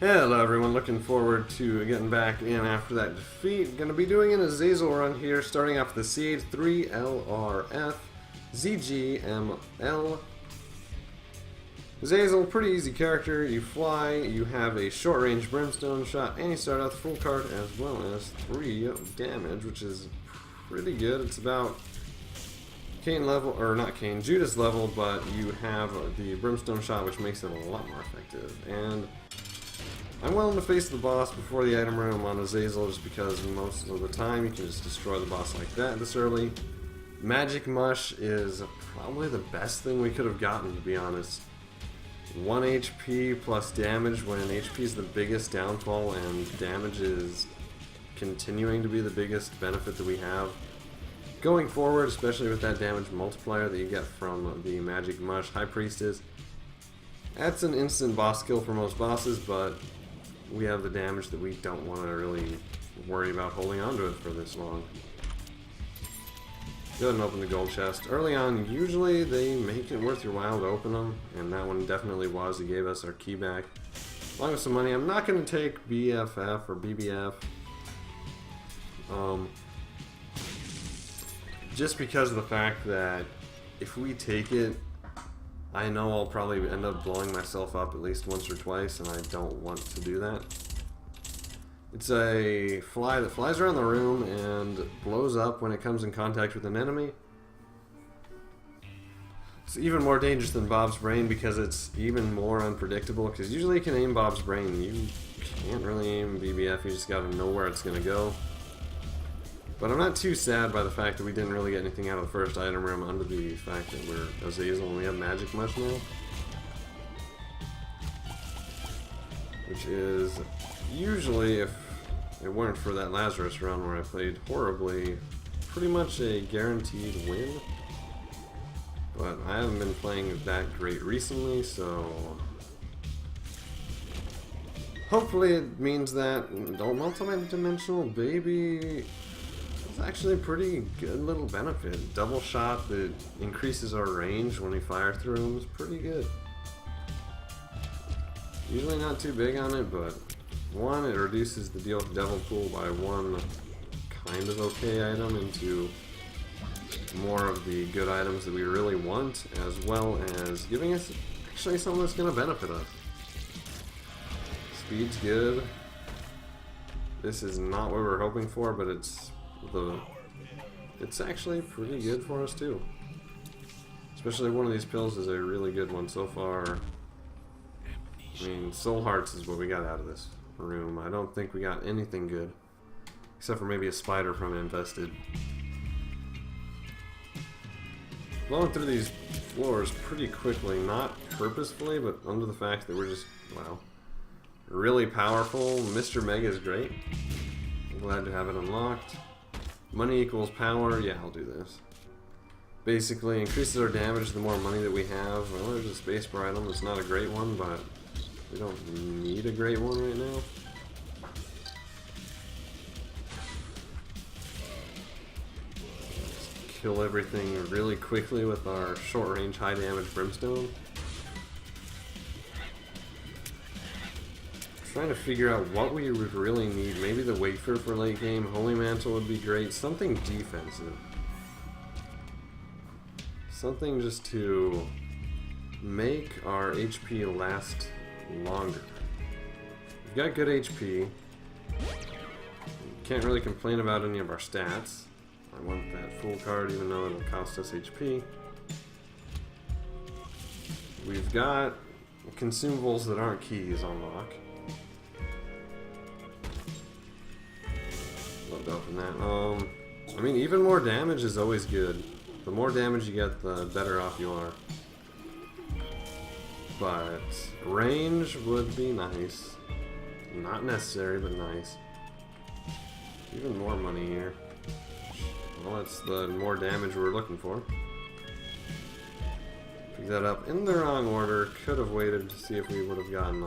Hello everyone, looking forward to getting back in after that defeat. Gonna be doing an Azazel run here, starting off with the CH3LRF ZGML. Azazel, pretty easy character. You fly, you have a short range brimstone shot, and you start out the full card as well as 3 damage, which is pretty good. It's about Cain level, or not Cain, Judas level, but you have the brimstone shot, which makes it a lot more effective. And I'm willing to face the boss before the item room on Azazel just because most of the time you can just destroy the boss like that this early. Magic Mush is probably the best thing we could have gotten, to be honest. 1 HP plus damage when HP is the biggest downfall and damage is continuing to be the biggest benefit that we have. Going forward, especially with that damage multiplier that you get from the Magic Mush High Priestess, that's an instant boss kill for most bosses, but we have the damage that we don't want to really worry about holding on to it for this long. Go ahead and open the gold chest. Early on, usually they make it worth your while to open them, and that one definitely was. It gave us our key back, along with some money. I'm not going to take BFF or BBF, just because of the fact that if we take it, I know I'll probably end up blowing myself up at least once or twice, and I don't want to do that. It's a fly that flies around the room and blows up when it comes in contact with an enemy. It's even more dangerous than Bob's Brain because it's even more unpredictable, because usually you can aim Bob's Brain. You can't really aim BBF, you just gotta know where it's gonna go. But I'm not too sad by the fact that we didn't really get anything out of the first item room under the fact that we're Azazel and we have Magic Mush now. Which is usually, if it weren't for that Lazarus run where I played horribly, pretty much a guaranteed win. But I haven't been playing that great recently, so hopefully it means that multi-dimensional baby is actually a pretty good little benefit. Double shot that increases our range when we fire through them is pretty good. Usually not too big on it, but one, it reduces the devil pool by one kind of okay item into more of the good items that we really want, as well as giving us actually something that's going to benefit us. Speed's good. This is not what we were hoping for, but it's actually pretty good for us too. Especially one of these pills is a really good one so far. I mean, Soul Hearts is what we got out of this room. I don't think we got anything good, except for maybe a spider from Infested. Blowing through these floors pretty quickly, not purposefully, but under the fact that we're just, wow, really powerful. Mr. Mega is great. I'm glad to have it unlocked. Money equals power. Yeah, I'll do this. Basically, increases our damage the more money that we have. Well, there's a spacebar item. It's not a great one, but we don't need a great one right now. Just kill everything really quickly with our short-range, high-damage brimstone. Trying to figure out what we would really need. Maybe the wafer for late game. Holy Mantle would be great. Something defensive. Something just to make our HP last longer. We've got good HP. Can't really complain about any of our stats. I want that full card even though it'll cost us HP. We've got consumables that aren't keys on lock. Love to open that. I mean, even more damage is always good. The more damage you get, the better off you are. But range would be nice. Not necessary, but nice. Even more money here. Well, that's the more damage we're looking for. Pick that up in the wrong order. Could have waited to see if we would have gotten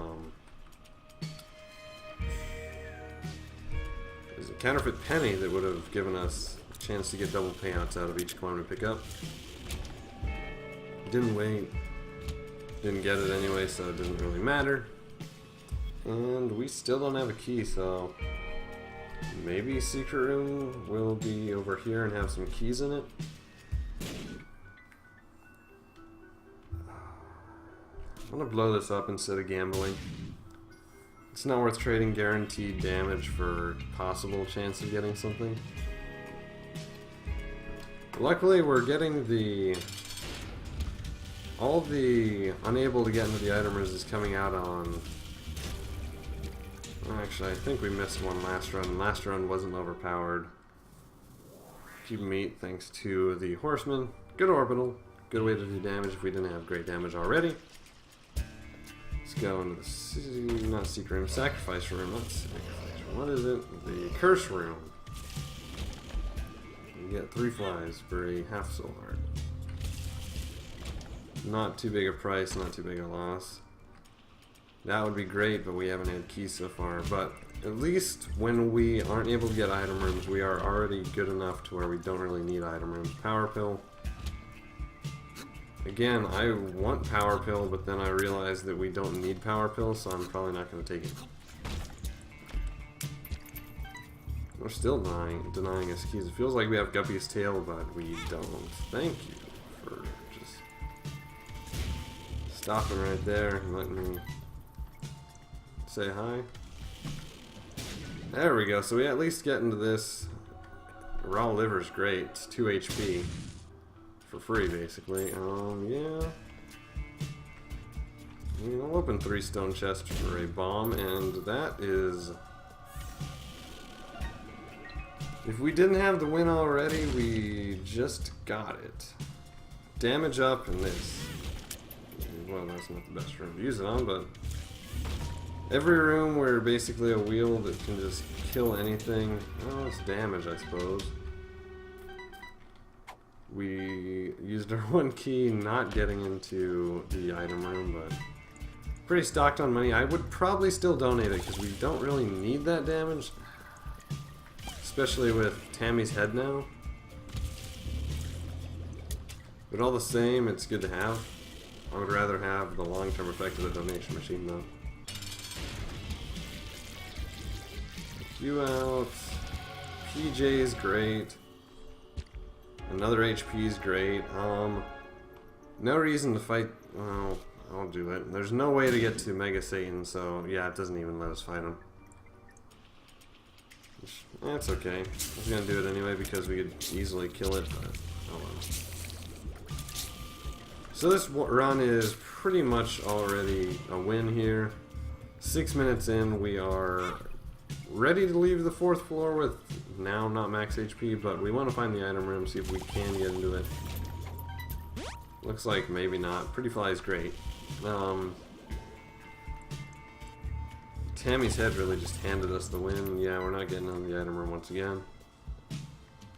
there's a counterfeit penny that would have given us a chance to get double payouts out of each coin we pick up. Didn't wait. Didn't get it anyway, so it didn't really matter. And we still don't have a key, so maybe secret room will be over here and have some keys in it. I'm gonna blow this up instead of gambling. It's not worth trading guaranteed damage for possible chance of getting something. Luckily, we're getting all the unable to get into the item rooms is coming out on... Actually, I think we missed one last run. Last run wasn't overpowered. Keep meat thanks to the horseman. Good orbital. Good way to do damage if we didn't have great damage already. Let's go into the not secret room, sacrifice room. Not sacrifice room. What is it? The curse room. You get 3 flies for a half soul heart. Not too big a price, not too big a loss. That would be great, but we haven't had keys so far. But at least when we aren't able to get item rooms, we are already good enough to where we don't really need item rooms. Power pill. Again, I want power pill, but then I realized that we don't need power pill, so I'm probably not going to take it. We're still denying us keys. It feels like we have Guppy's tail, but we don't. Thank you for just stopping right there and letting me say hi. There we go. So we at least get into this. Raw liver's great. It's 2 HP for free, basically. Yeah. I'll open 3 stone chests for a bomb, and that is. If we didn't have the win already, we just got it. Damage up and this. Well, that's not the best room to use it on, but every room where basically a wheel that can just kill anything. Oh, it's damage, I suppose. We used our 1 key not getting into the item room, but pretty stocked on money. I would probably still donate it because we don't really need that damage. Especially with Tammy's head now. But all the same, it's good to have. I would rather have the long-term effect of the donation machine though. You out. PJ is great. Another HP is great. No reason to fight. Well, I'll do it. There's no way to get to Mega Satan, so yeah, it doesn't even let us fight him. That's okay. I was gonna do it anyway because we could easily kill it, but oh well. So this run is pretty much already a win here. 6 minutes in, we are ready to leave the 4th floor with now not max HP, but we want to find the item room, see if we can get into it. Looks like maybe not. Pretty Fly is great. Tammy's head really just handed us the win. Yeah, we're not getting on the item room once again.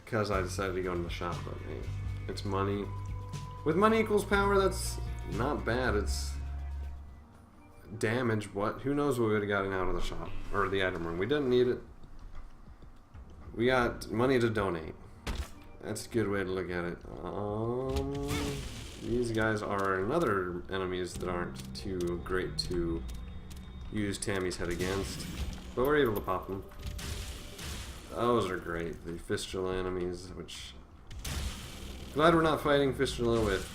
Because I decided to go into the shop, but hey, it's money. With money equals power, that's not bad. It's damage. What? Who knows what we would have gotten out of the shop or the item room? We didn't need it. We got money to donate. That's a good way to look at it. These guys are another enemies that aren't too great to use Tammy's head against, but we're able to pop them. Those are great. The fistula enemies, which glad we're not fighting fistula with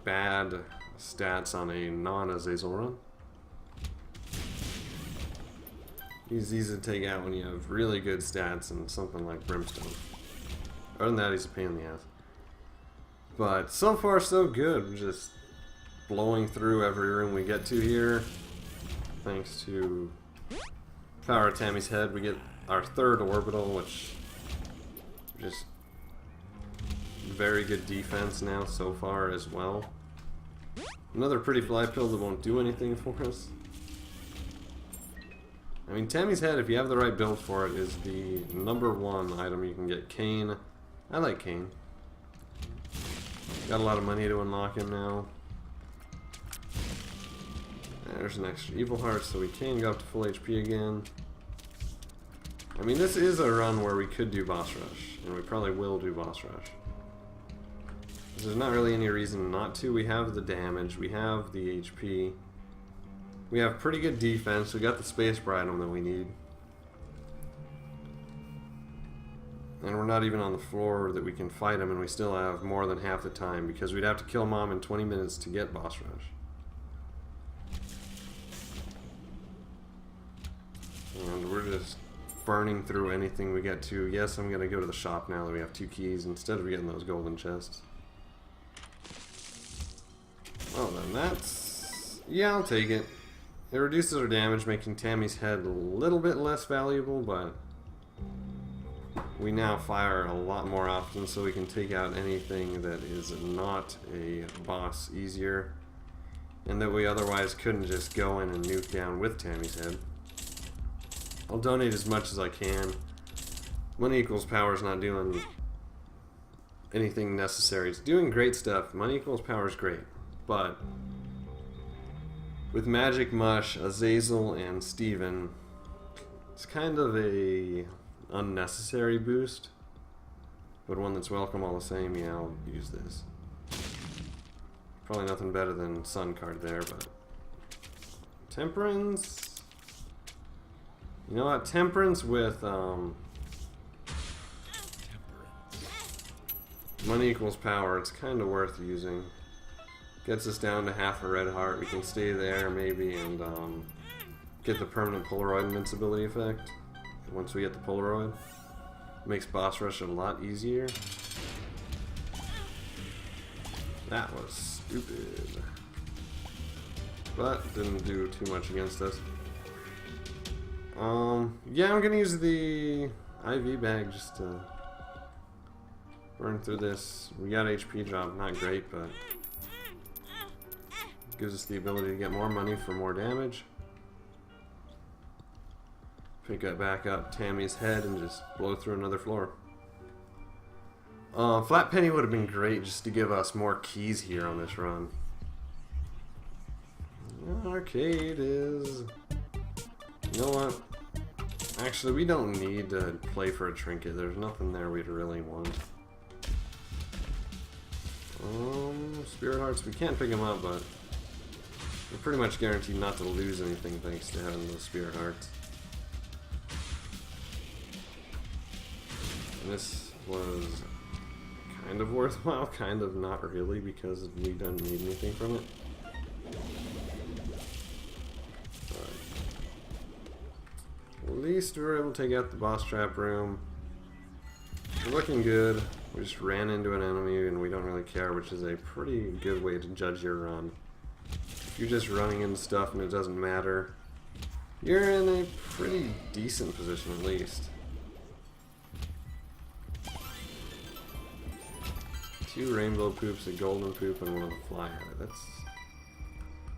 bad stats on a non-Azazel run. He's easy to take out when you have really good stats and something like Brimstone. Other than that, he's a pain in the ass. But so far, so good. We're just blowing through every room we get to here. Thanks to Power of Tammy's head, we get our 3rd orbital, which just very good defense now so far as well. Another pretty fly pill that won't do anything for us. I mean, Tammy's head, if you have the right build for it, is the #1 item you can get. Kane. I like Kane. Got a lot of money to unlock him now. There's an extra evil heart, so we can go up to full HP again. I mean, this is a run where we could do boss rush, and we probably will do boss rush. There's not really any reason not to. We have the damage, we have the HP. We have pretty good defense. We got the space item that we need. And we're not even on the floor that we can fight him, and we still have more than half the time because we'd have to kill Mom in 20 minutes to get boss rush. And we're just burning through anything we get to. Yes, I'm going to go to the shop now that we have 2 keys instead of getting those golden chests. Well then, that's... yeah, I'll take it. It reduces our damage, making Tammy's head a little bit less valuable, but we now fire a lot more often, so we can take out anything that is not a boss easier, and that we otherwise couldn't just go in and nuke down with Tammy's head. I'll donate as much as I can. Money equals power is not doing anything necessary. It's doing great stuff. Money equals power is great, but with Magic Mush, Azazel, and Steven, it's kind of a unnecessary boost, but one that's welcome all the same. Yeah, I'll use this. Probably nothing better than Sun card there, but Temperance. You know what? Temperance with money equals power. It's kind of worth using. Gets us down to half a red heart. We can stay there maybe and get the permanent Polaroid invincibility effect. Once we get the Polaroid, makes boss rush a lot easier. That was stupid, but didn't do too much against us. Yeah, I'm gonna use the IV bag just to burn through this. We got HP drop, not great, but gives us the ability to get more money for more damage. Pick it back up Tammy's head and just blow through another floor. Flat Penny would have been great just to give us more keys here on this run. Arcade is... you know what? Actually, we don't need to play for a trinket. There's nothing there we'd really want. Spirit Hearts, we can't pick them up, but we're pretty much guaranteed not to lose anything thanks to having those Spirit Hearts. And this was kind of worthwhile, kind of not really, because we don't need anything from it. At least we were able to take out the boss trap room. We're looking good. We just ran into an enemy and we don't really care, which is a pretty good way to judge your run. If you're just running into stuff and it doesn't matter, you're in a pretty decent position at least. 2 rainbow poops, a golden poop, and 1 of the fly hat. That's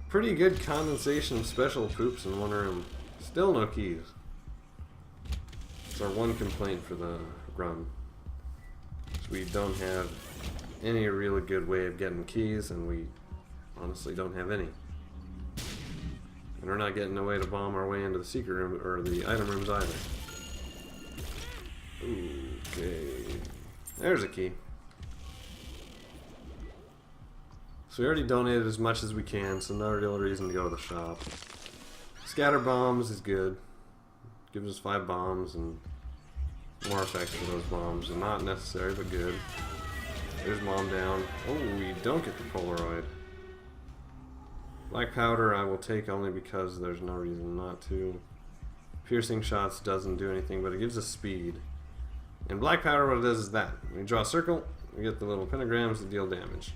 pretty good condensation of special poops in one room. Still no keys. It's our one complaint for the run. So we don't have any really good way of getting keys, and we honestly don't have any. And we're not getting a way to bomb our way into the secret room or the item rooms either. Okay. There's a key. So we already donated as much as we can, so no real reason to go to the shop. Scatter bombs is good. Gives us 5 bombs and more effects for those bombs. And not necessary, but good. There's Mom down. Oh, we don't get the Polaroid. Black powder I will take only because there's no reason not to. Piercing shots doesn't do anything, but it gives us speed. And black powder, what it does is that. We draw a circle, we get the little pentagrams that deal damage.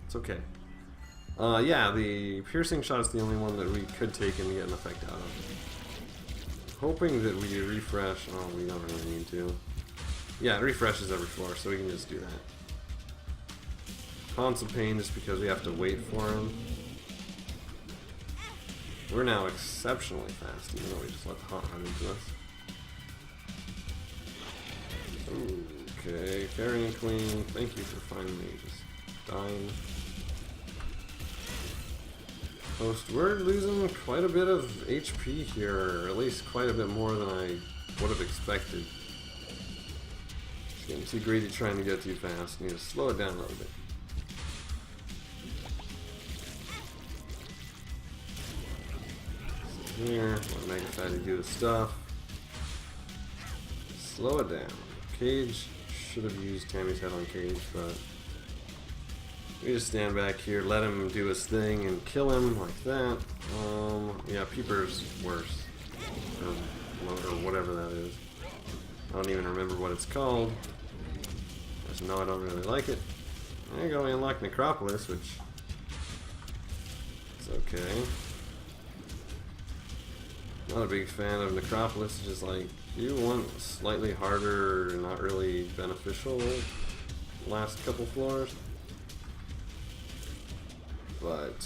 It's okay. Yeah, the piercing shot is the only one that we could take and get an effect out of. Hoping that we refresh. Oh, we don't really need to. Yeah, it refreshes every floor, so we can just do that. Haunts of Pain just because we have to wait for him. We're now exceptionally fast, even though we just let the haunt run into us. Okay, Carrying Queen, thank you for finding me just dying. Host, we're losing quite a bit of HP here, or at least quite a bit more than I would have expected. Just getting too greedy trying to get too fast. Need to slow it down a little bit. here. Let Mega Fatty do his stuff. Slow it down. Cage should have used Tammy's head on Cage, but we just stand back here, let him do his thing, and kill him like that. Yeah, Peeper's worse. Or whatever that is. I don't even remember what it's called. I just know I don't really like it. There you go, we unlock Necropolis, which is okay. Not a big fan of Necropolis, just like, you want slightly harder, not really beneficial last couple floors. But,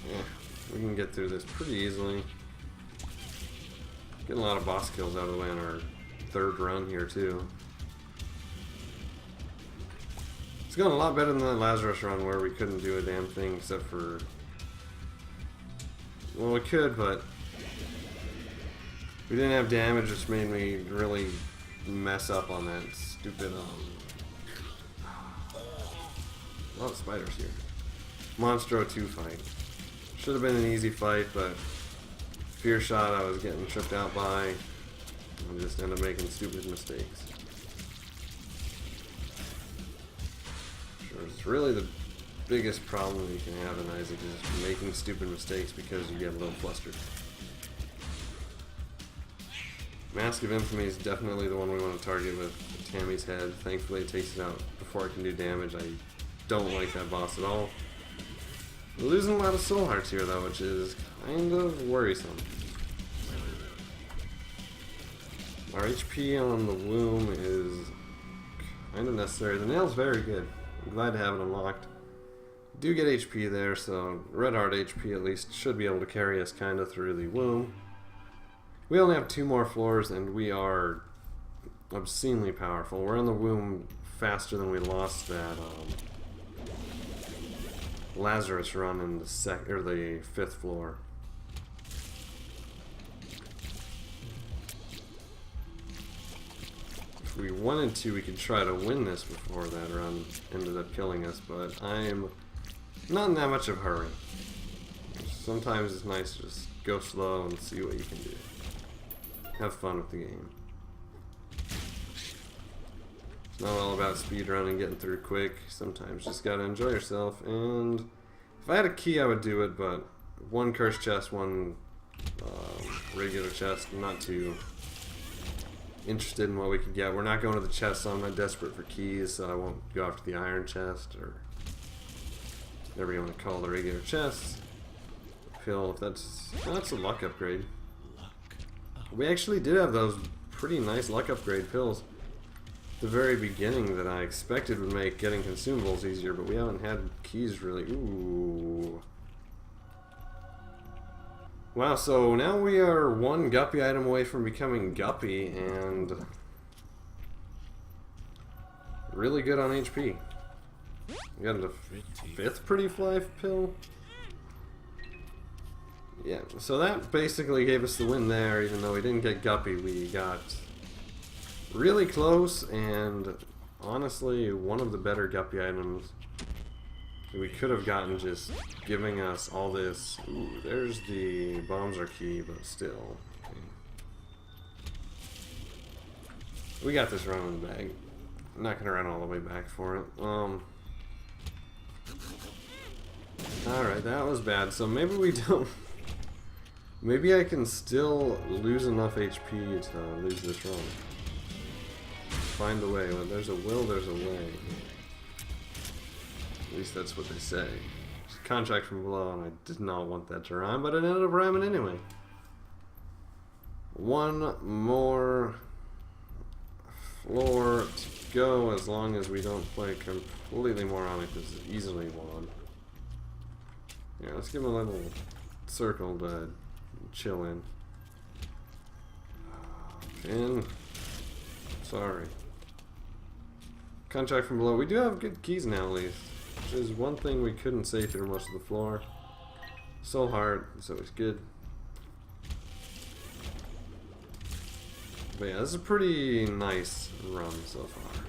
yeah, we can get through this pretty easily. Getting a lot of boss kills out of the way on our third run here, too. It's going a lot better than the Lazarus run where we couldn't do a damn thing except for... Well, we could, but we didn't have damage, which made me really mess up on that stupid, a lot of spiders here. Monstro 2 fight. Should have been an easy fight, but Fear Shot I was getting tripped out by and just ended up making stupid mistakes. Sure, it's really the biggest problem you can have in Isaac is making stupid mistakes because you get a little flustered. Mask of Infamy is definitely the one we want to target with Tammy's head. Thankfully it takes it out before I can do damage. I don't like that boss at all. We're losing a lot of soul hearts here though, which is kind of worrisome. Our HP on the womb is kind of necessary. The nail's very good. I'm glad to have it unlocked. Do get HP there, so Red Heart HP at least should be able to carry us kind of through the womb. We only have 2 more floors and we are obscenely powerful. We're on the womb faster than we lost that Lazarus run in the the 5th floor. If we wanted to, we could try to win this before that run ended up killing us, but I'm not in that much of a hurry. Sometimes it's nice to just go slow and see what you can do. Have fun with the game. It's not all about speedrunning, getting through quick. Sometimes you just gotta enjoy yourself. And if I had a key, I would do it, but 1 cursed chest, 1 regular chest. I'm not too interested in what we could get. We're not going to the chest, so I'm not desperate for keys, so I won't go after the iron chest or whatever you want to call the regular chest. Pill, if that's a luck upgrade. We actually did have those pretty nice luck upgrade pills at the very beginning that I expected would make getting consumables easier, but we haven't had keys really. Ooh. Wow, so now we are 1 Guppy item away from becoming Guppy, and really good on HP. We got the 5th Pretty Fly pill. Yeah, so that basically gave us the win there. Even though we didn't get Guppy, we got really close, and honestly, one of the better Guppy items we could have gotten just giving us all this. Ooh, there's the bombs are key, but still. Okay. We got this run in the bag. I'm not gonna run all the way back for it. Alright, that was bad. So maybe we don't. Maybe I can still lose enough HP to lose this run. Find a way. When there's a will, there's a way. At least that's what they say. It's a contract from below, and I did not want that to rhyme, but it ended up rhyming anyway. 1 more floor to go, as long as we don't play completely moronic. This is easily won. Yeah, let's give him a little circle to chill in. Pin. Sorry. Contract from below. We do have good keys now, at least. Which is one thing we couldn't say through most of the floor. Soul Heart is always good. But yeah, this is a pretty nice run so far.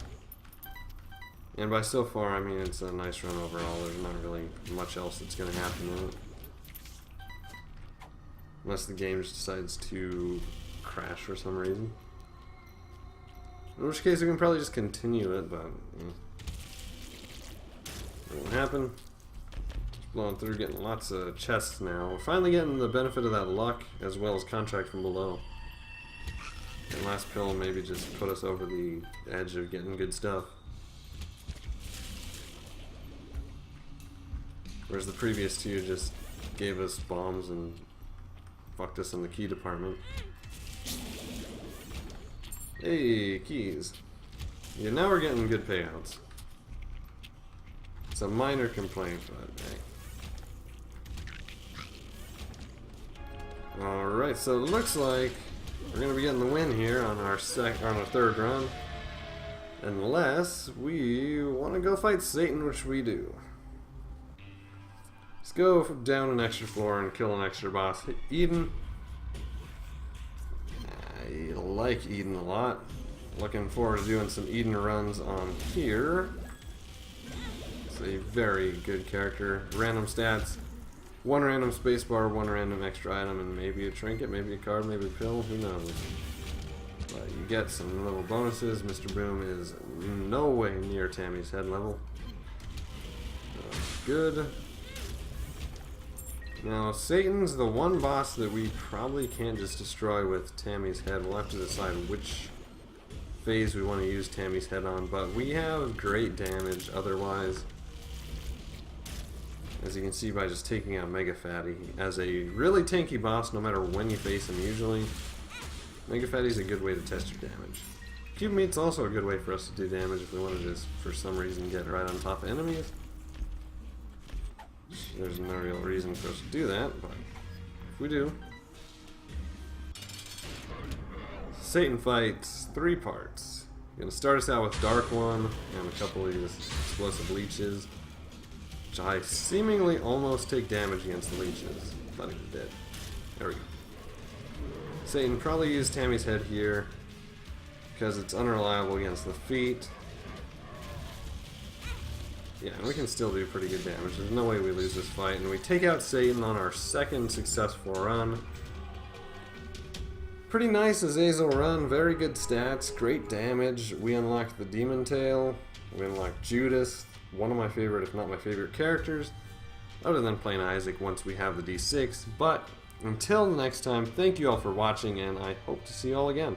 And by so far, I mean it's a nice run overall. There's not really much else that's going to happen in it. Unless the game just decides to crash for some reason. In which case we can probably just continue it, but it won't happen. Just blowing through, getting lots of chests now. We're finally getting the benefit of that luck as well as contract from below. And last pill maybe just put us over the edge of getting good stuff. Whereas the previous two just gave us bombs and fucked us in the key department. Hey, keys. Yeah, now we're getting good payouts. It's a minor complaint, but hey. Alright, so it looks like we're gonna be getting the win here on our third run. Unless we wanna go fight Satan, which we do. Let's go down an extra floor and kill an extra boss. Eden. I like Eden a lot. Looking forward to doing some Eden runs on here. It's a very good character. Random stats. One random spacebar, one random extra item, and maybe a trinket, maybe a card, maybe a pill, who knows. But you get some little bonuses. Mr. Boom is no way near Tammy's head level. Good. Now, Satan's the one boss that we probably can't just destroy with Tammy's head. We'll have to decide which phase we want to use Tammy's head on, but we have great damage otherwise. As you can see by just taking out Mega Fatty. As a really tanky boss, no matter when you face him usually, Mega Fatty's a good way to test your damage. Cube Meat's also a good way for us to do damage if we want to just, for some reason, get right on top of enemies. There's no real reason for us to do that, but if we do. Satan fights 3 parts. Gonna start us out with Dark One and a couple of these explosive leeches, which I seemingly almost take damage against the leeches, but he's dead. There we go. Satan probably used Tammy's head here because it's unreliable against the feet. Yeah, and we can still do pretty good damage. There's no way we lose this fight. And we take out Satan on our second successful run. Pretty nice Azazel run. Very good stats. Great damage. We unlocked the Demon Tail. We unlocked Judas. One of my favorite, if not my favorite characters. Other than playing Isaac once we have the D6. But until next time, thank you all for watching, and I hope to see you all again.